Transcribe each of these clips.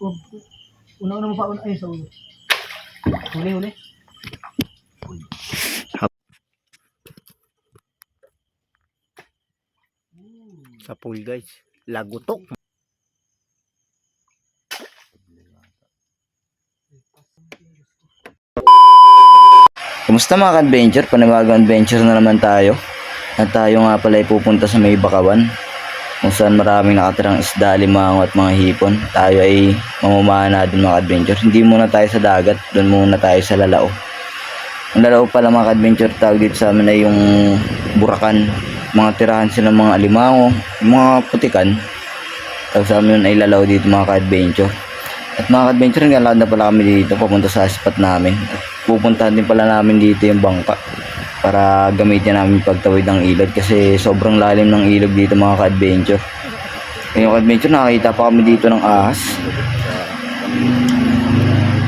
Una-una mo pa ay sa ulo. Huli. Sa pool guys, lagutok. Kumusta mga ka-adventure? Panibagong adventure na naman tayo. At tayo nga pala ay pupunta sa may Bakawan, kung saan maraming nakatirang isda, limango at mga hipon. Tayo ay mamumana doon mga adventure. Hindi muna tayo sa dagat, doon muna tayo sa Lalao. Ang Lalao pala mga adventure, tawag dito sa amin ay yung Burakan. Mga tirahan sila mga alimango, mga putikan. Tawag sa amin ay Lalao dito mga ka-adventure. At mga ka-adventure, ngalakad na pala kami dito papunta sa spot namin. At pupuntahan din pala namin dito yung bangka para gamitin namin pagtawid ng ilog kasi sobrang lalim ng ilog dito mga ka-adventure. Ngayong ka-adventure, nakakita pa kami dito ng ahas.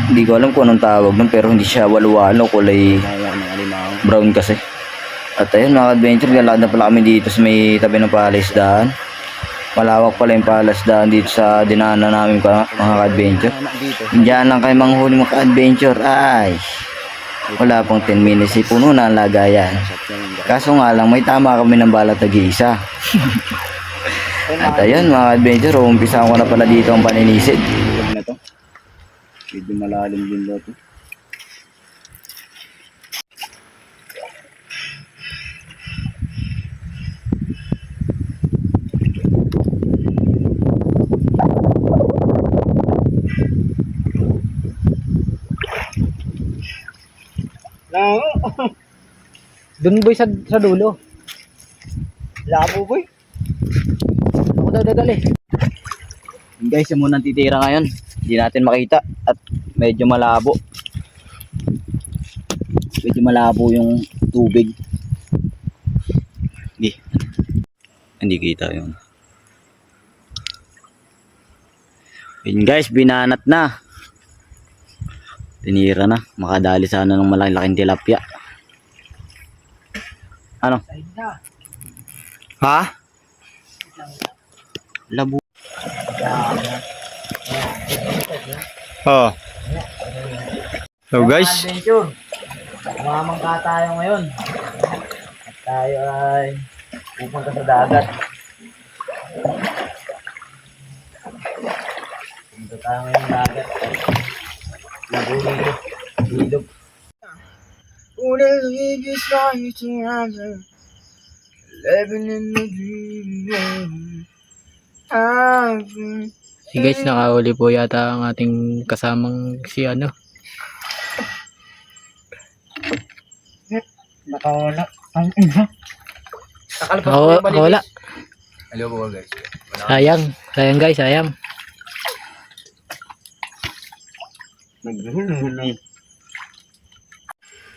Hindi ko alam kung anong tawag nun, pero hindi siya walo-walo, kulay brown kasi. At ayun mga ka-adventure, galakad na pala kami dito sa may tabi ng palaisdaan. Malawak pala yung palaisdaan dito sa dinaanan namin mga ka-adventure. Diyan lang kayo manghuli mga ka-adventure. Ay, wala pang 10 minutes, puno na ang lagayan. Kaso nga lang, may tama kami ng bala tag-iisa. At ayun mga adventure, umpisa ko na pala dito ang paninisid. Na to. Medyo malalim din dito. Doon boy sa dulo. Labo boy. Ako daw dadali. Guys, yung munang titira ngayon. Hindi natin makita at medyo malabo. Medyo malabo yung tubig. Hindi kita yun. Yun guys, binanat na. Tinira na. Makadali sana ng malaking tilapia. Ano? Ha? Labo. Oh. So guys, Adventure. Mamangka tayo ngayon. At tayo ay pupunta sa dagat. Pupunta tayo ngayon sa dagat. Ilog. Living in the dream. Si guys, nakahuli po yata ang ating kasamang si ano. Nakawala. Ang ina. Nakawala. hello po guys. Sayang guys, sayang.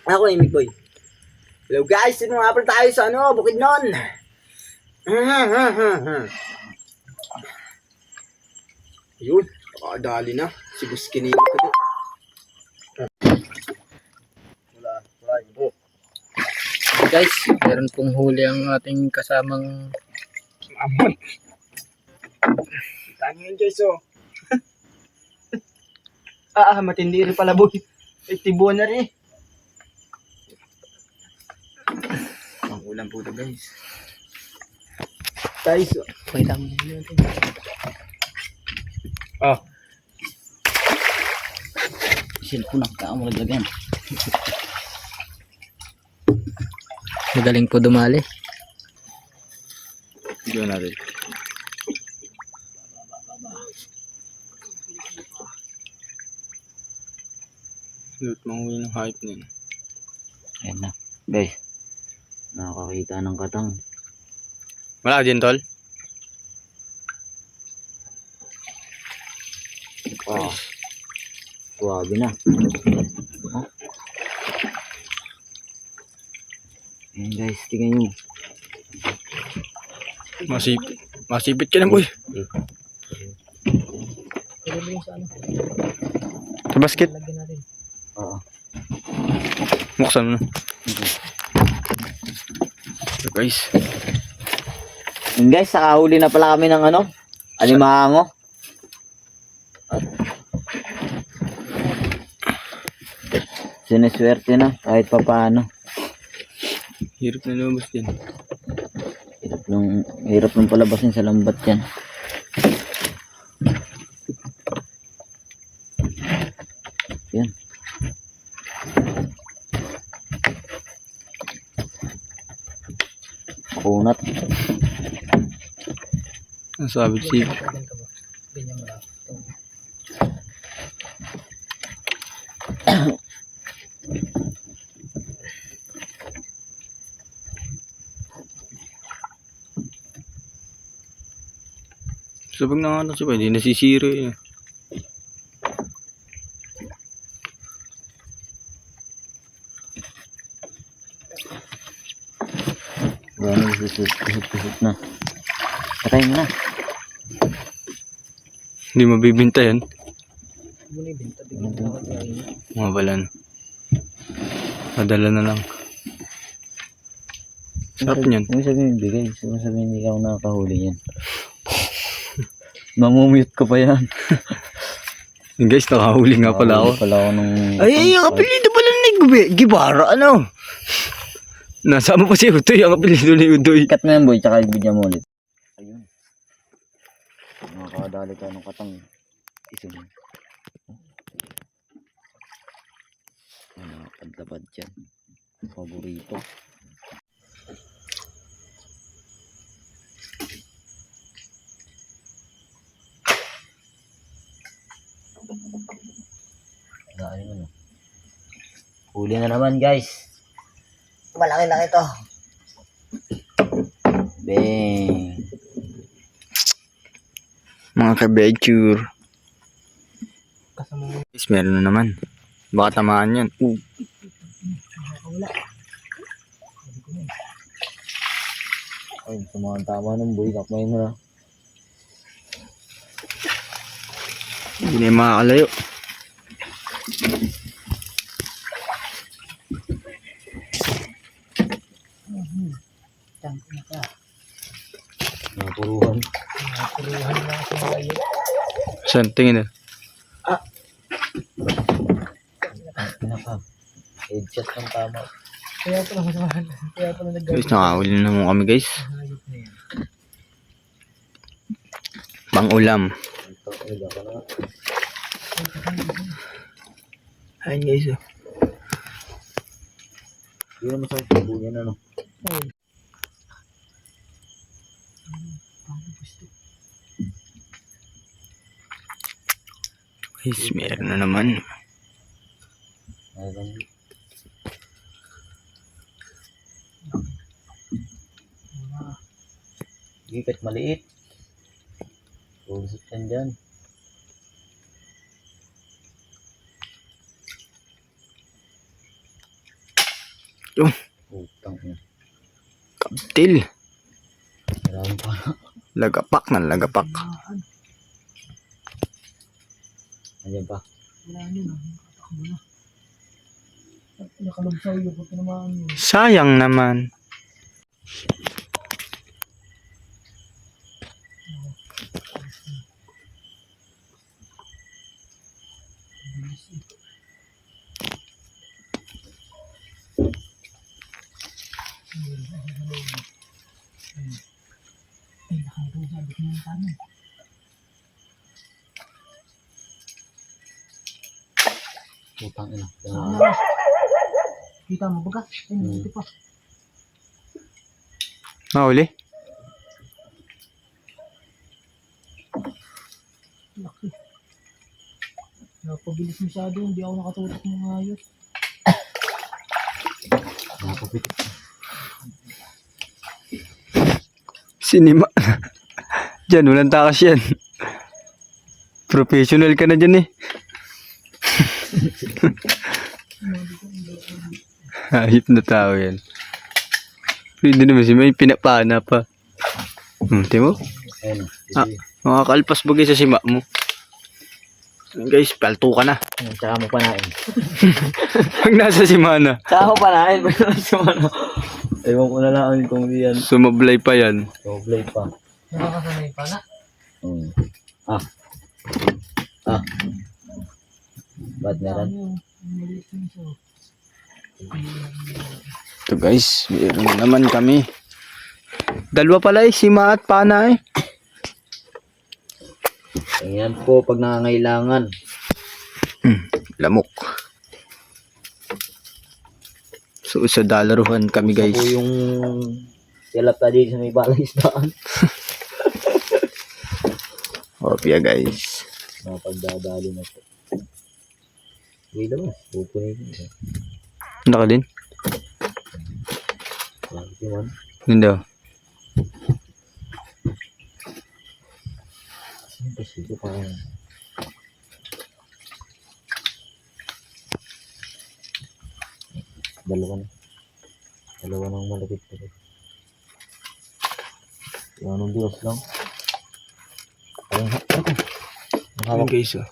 Ako Amy Boy. Hello guys, sino nga pala tayo sa ano, Bukidnon. Yun, pakadali na. Si Buskinino ko doon. Wala yun. Guys, meron pong huli ang ating kasamang Amoy. Kita nyo yun guys oh. Matindi rin pala boy. Tibuan na rin. Ang ulam po ito guys. Guys, wait lang muna natin. oh. Cellphone na ka mo lagyan. Magaling po dumali. Video natin. Loot manghuli ng hype na yun. Ayan na. Guys, nakakita ng katang. Wala din tol? Wow. Suwabe na. Oh. Ayan guys, tingnan nyo. Masipit ka na boy. Sa basket. Oo. Buksan mo na. So guys. Yun guys, nakahuli na pala kami ng ano, alimango. Siniswerte na kahit pa paano. Hirap na lumabas din. Hirap nung palabasin sa lambat yan. Yan. Kunat. Ang sabi si Ganyan mo lang. So pag nanganak siya, hindi nasisiro eh. Gano'n susut na. Patay mo na. Hindi mabibinta yan. Muna ibenta. Bigyan mo ako tayo. Mga balan. Madala na lang. Sarap niyan. Huwag sabihin bigay. Huwag sabihin hindi ka nakakahuli yan. Mamumute ko pa yan. Guys, nakahuli nga pala ako. Nakahuli pala ako nung... Ay, ang apelido pala ni Gibara, ano? Nasama pa si Udoy, ang apelido ni Udoy. Cut mo yan boy, tsaka ibigyan mo ulit. Ayun. Nakakadali ka ng katang isang. Nakakadlapad dyan. Paborito. Ayun ano. Huli na naman guys. Malaki-laki to. Bang. Mga ka-venture. Kasama mo. Guys, meron na naman. Baka tamaan yan. Nakakawala. Ay, sumakang tama ng boy. Kakmay mo na. Hindi na yung makakalayo. Tank na ka. Napuruhan. Nakuruhan na ako sa iyo. Saan? Tingin na. Pinaka. Headshot ng tama. Kaya pala masamahan. Kaya pala Guys, nakahuli na naman kami guys. Hayop na yan. Pang ulam. Ito, ulit ako na. Ayun guys. Hindi naman sa tubo yan ano. Guys, meron na naman. Ayun. Gikat maliit. Tulusot yan dyan. Oh, Utang na. kaptil. Marami pa. Lagapak na lagapak. Andiyan pa. Wala yun. Nakatakbo na. At nakalagsaw yun. Pag tinamaan yun. Sayang naman. Ay, nakaligaw sabi ko ng tanong. Utang ina. Sana. Kita mo baga? Ay, hindi pa. Mahuli? Laki. Napabilis masyado. Hindi ako nakatutok ng ayos. Nakapit. Sinima. Diyan, walang takas yan. Professional ka na dyan eh. Hayop na tao yan. Pwede naman si may pinapana pa. Timo? Ayun. Ah, makakalpas bagay sa sima mo. Guys, palto ka na. Tsaka mo panain. Pag nasa simana, Tsaka mo panain. Ewan ko na lang kung di yan. sumablay pa yan. So, play pa. Nakakasanay pa na. Hmm. Ah. Ba't meron? Ito guys, meron naman kami. Dalawa pala si Ma at Pana eh. Ayan po pag nangangailangan. Lamok. So sa dalaruhan kami guys. Ako yung tilapia dito sa may balaisdaan. Opya guys. Napagdadali na po. Wait lang, pupunin ko. Naka din? Bakit yun? Hindi. Kasi ito pa. Dalawa na. Dalawa nang malapit pa rin. Yung anong biwas lang. Ayun, ako. Hawak. guys oh.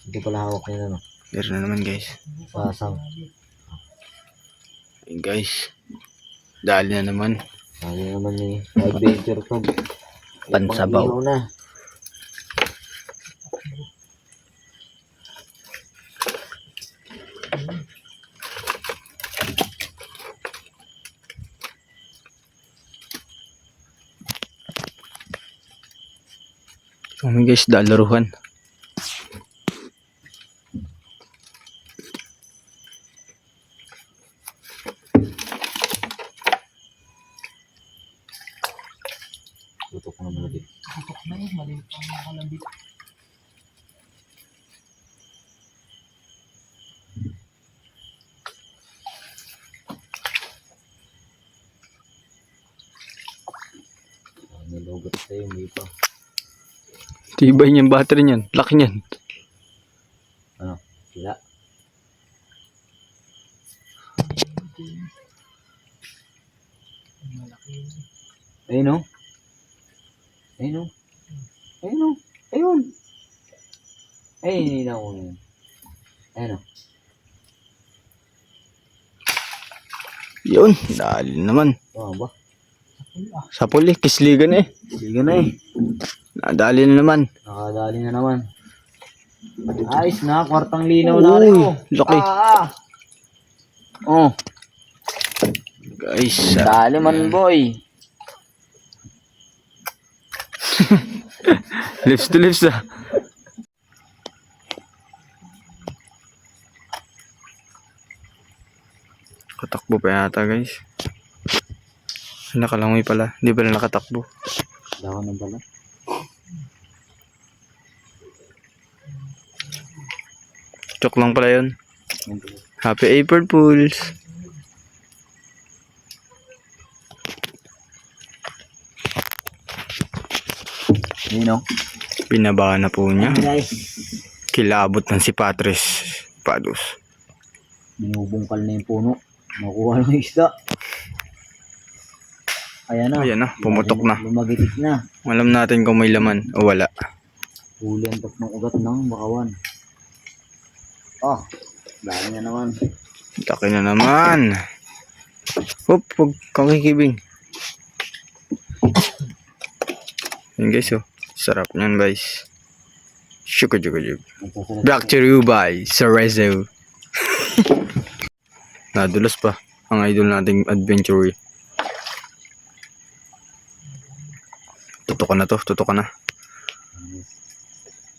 Ito pala hawak nila, no? Meron na naman guys. Pasang. Ayun guys. Dali na naman. Ayaw naman ni adventure club. Pansabaw. Pang-ihaw na. Oh my guys, dalaruhan. Tutok na malapit. Nilugot sa'yo, hindi pa. Tibay niyan battery niyan. Laki niyan. Ano? Sila? Ayun o. Ayun o. Ayun o. Ayun. Ayun, hindi na ako yun. Ayun o. Yun, dali naman. Ano ba? Sa puli, kisligan eh. Sige na eh. Nadali na naman. Nakadali na naman. Ayos na, kwartang linaw na rin Uy, oh. laki. Oh, Guys, dali man boy. lips to lips ah. Katakbo pa yata guys. Nakalangoy pala. Hindi pala nakatakbo. Dako na pala. Joke lang pala yun. Happy April Fools. Yun o. Pinaba na po niya. Guys, Kilabot ng si Patres Pados. binubungkal na yung puno. Nakuha ng isda. Ayan na. Ayan na, pumutok na. Lumagitik na. Alam natin kung may laman o wala. Huli ang tatlong ugat ng bakawan. Oh, dami na naman. Laki na naman. Hop, huwag kang kikibing. Yan guys oh. Sarap niyan guys. Shukujukujuk. Nagsasalat- Back to you by Cerezo. Nadulas pa ang idol nating adventure. Tutok na to, tutok na.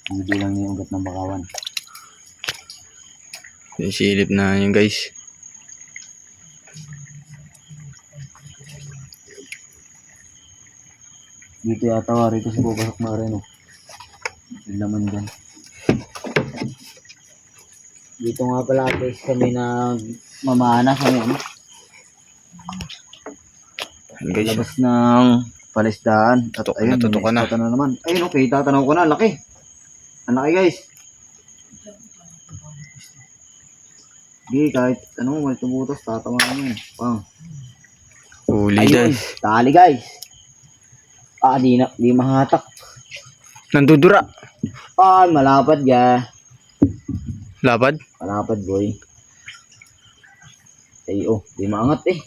Hindi lang yung ugat ng bakawan. Silip na yun guys. Dito yata rito sa bubasok na rin oh. Yung laman dyan. Dito nga pala guys kami na mamana sa ano. Yan guys. Labas ng palisdaan. At Tutok na, ayun, tutok ka na. may isda naman. Ayun okay, tatanaw ko na. Laki. Ang laki guys. Hindi, kahit ano, may tumutos, tatama naman. Pang. Huli Ayun, guys. tali guys. Di mahatak. Nandudura. Malapad ga. Lapad. Malapad boy. Ay, di maangat eh.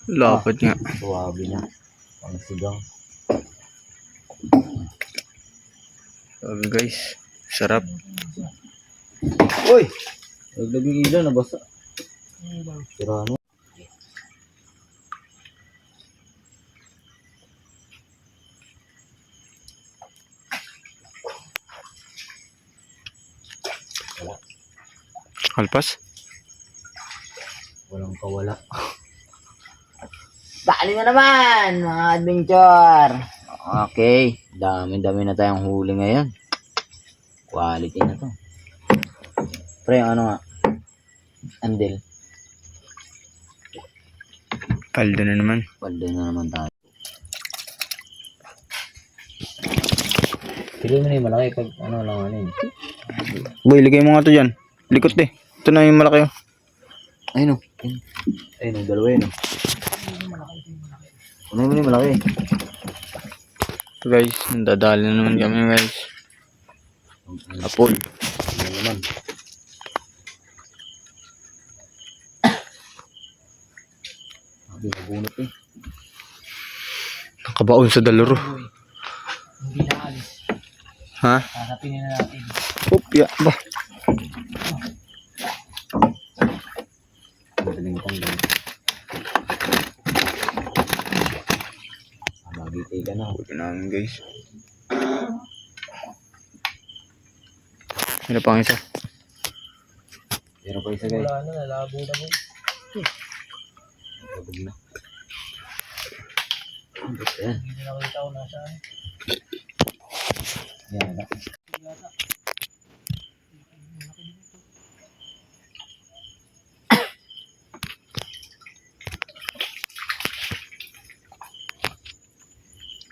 Lapad nga. Suwabe na. Pang sigang. Okay guys, sarap. Uy! Nagdaging ilaw, nabasa. Sira mo. Alpas. Walang kawala. Dali na naman, mga adventure. Okay, dami-dami na tayong huli ngayon. Quality na to. Pre, ano nga? Andel. Paldo na naman. Paldo na naman tayo. Pili mo na yung malaki pag ano lang ano yun. Boy, lagay mo nga to dyan. Likot eh. Ito na yung malaki oh. Ayun o. Ayun o, dalawa yun o. Ano mo na yung malaki? Guys, nadadali na naman kami guys. Apol. Ano naman? Sabi na bunot eh. Nakabaon sa dalaro. Hindi na alis. Ha? Hanapin na natin. Upya ba? Madaling pang ganun. Magitay ka na. Huwag namin guys. Ano pang isa? Meron pa isa guys. Wala na, nalabo na mo. Sabog na. Ayan. Hindi na nakita ko nasaan. Ayan na.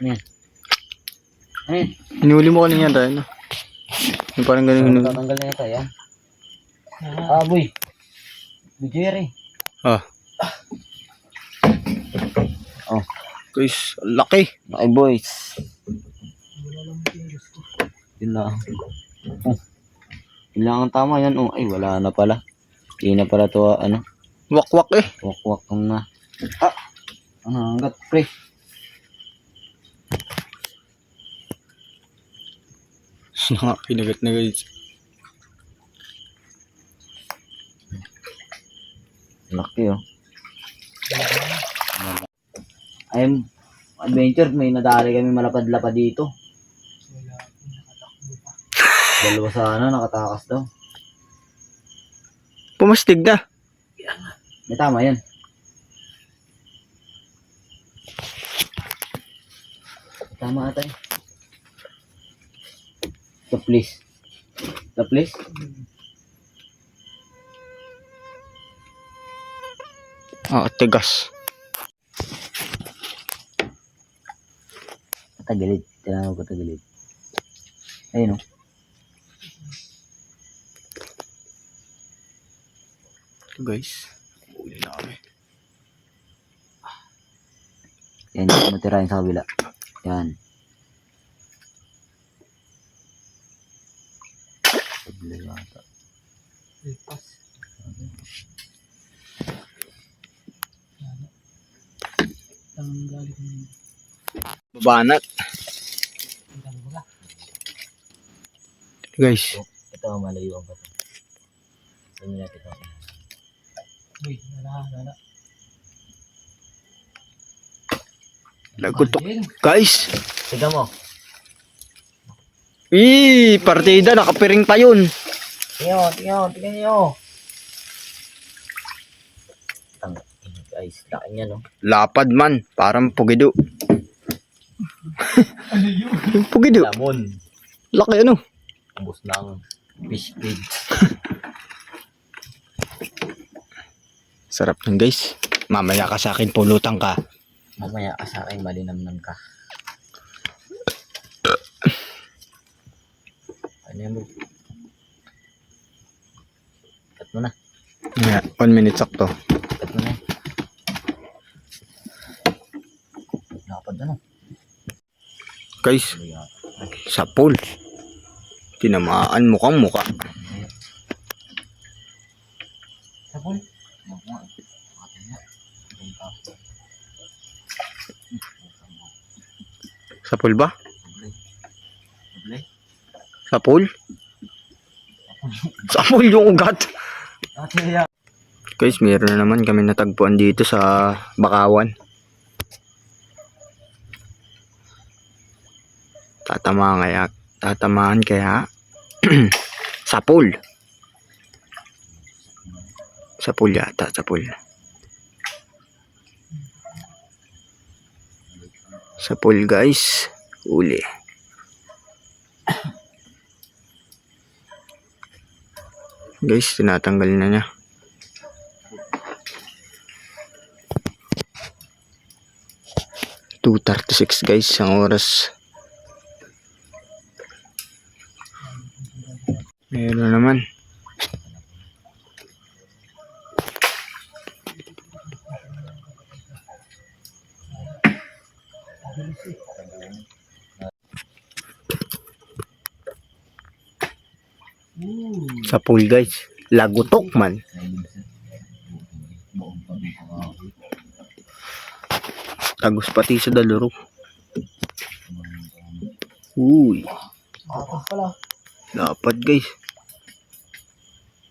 Ayan. Ayan. Hinuli mo kanina tayo no? Yung parang ganun. Tatanggal na ito, ayan. Ah, boy. Bujere. Ah. Oh, Guys, laki. laki boys. Wala lang yung gusto. Yun lang. Oh. Yun lang ang tama yan. Oh, ay wala na pala. Hindi na pala to ano. Wakwak eh. Wakwak na. Ah! Ang hanggat, pre. Nakakinagat na guys. Laki oh. Ayun, adventure, may nadali kami malapad-lapad dito. Wala akong nakatakbo pa. Dalawa sana, nakatakas daw. Pumastig na. May tama yan. Tama ata eh. The please. The please? Ah, tigas. Patagilid. Kailangan ko patagilid. Ayun o. Guys, uli na kami. Yan yung matirahin sa kabila. Yan. Kabila yata. Lipas. Ang galing mo. Babanat. Ang galing mo ka. Guys, Ito ang malayo ang bato. Sabi natin ito. Uy, wala. lagot to. Guys, Tiga mo. partida, nakapiring pa yun. Tingnan nyo. Guys, laki niya no. Lapad man, parang pugido. Ano yun? Yung pugido, Lamon. laki ano. Ubus ng fish feed. Sarap yun guys. Mamaya ka sa akin, pulutan ka. Mamaya ka sa akin, malinamnam ka. Ano yan bro? Cut mo na. Yeah, 1 minute sakto. Cut mo na. Nakapad ano? Guys, sa pool. Tinamaan mukhang muka. Sapol? Sa pool ba? Doble. Sa pool? Sa pool yung ugat. Guys, meron na naman kami natagpuan dito sa Bakawan. Tatamaan kaya sa pool. Sa pool yata, sa pool. Sa pool guys, uli. Guys, tinatanggal na niya. (2:36) guys, ang oras. Meron naman. Sa pool guys, lagutok man. Tagos pati sa daluro. Uy, Apat pala. dapat guys.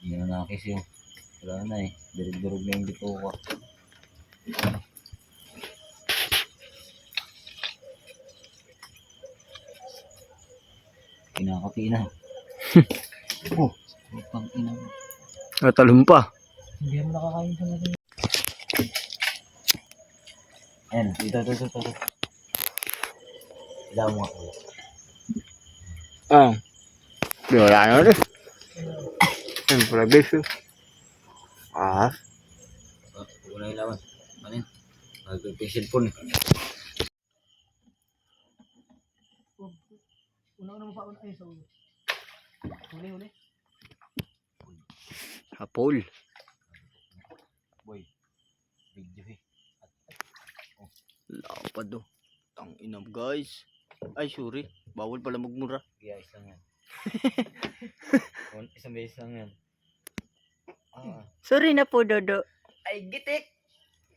Hindi na nakis yun. Wala na eh. Durug-durug na yung dito ko. Kinakati na. Oh, putang ina. Natalon pa. Hindi mo nakakain sa natin. Ayan, ito. Ilaw mo ako. Ah. Di wala na ulit. Ayun pala guys. Ah. Huwag na ilawan. Manin. Nagpipil po. Una-una mo pa ay sa ulo. Huli. Sa pool. Boy. Video eh. Lapad do. Tang inam guys. Ay sorry. Bawal pala magmura. Guys lang yan. Isang beses lang yan. Sorry na po, Dodo. Ay, gitik!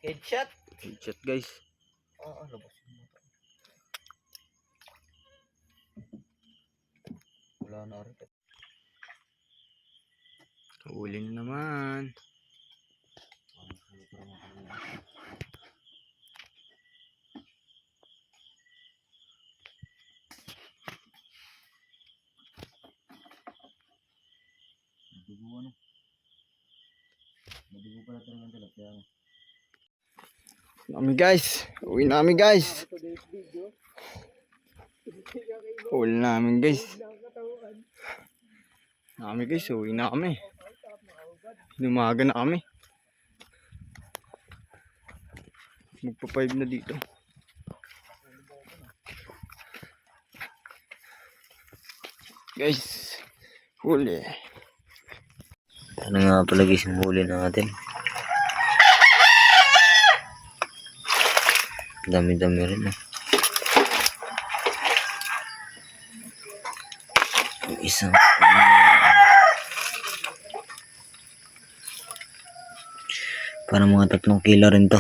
Headshot! Headshot guys. Labas mo. Wala na rin. Huli na naman. Madugo pala talaga ang tilapia. Uwi namin guys. Uwi namin guys. Uwi na kami. Lumaga na kami. Magpa-5 na dito. Guys, huli. Ano nga pala guys yung huli natin? Dami-dami rin eh. Isang para mga 3 kilo rin to.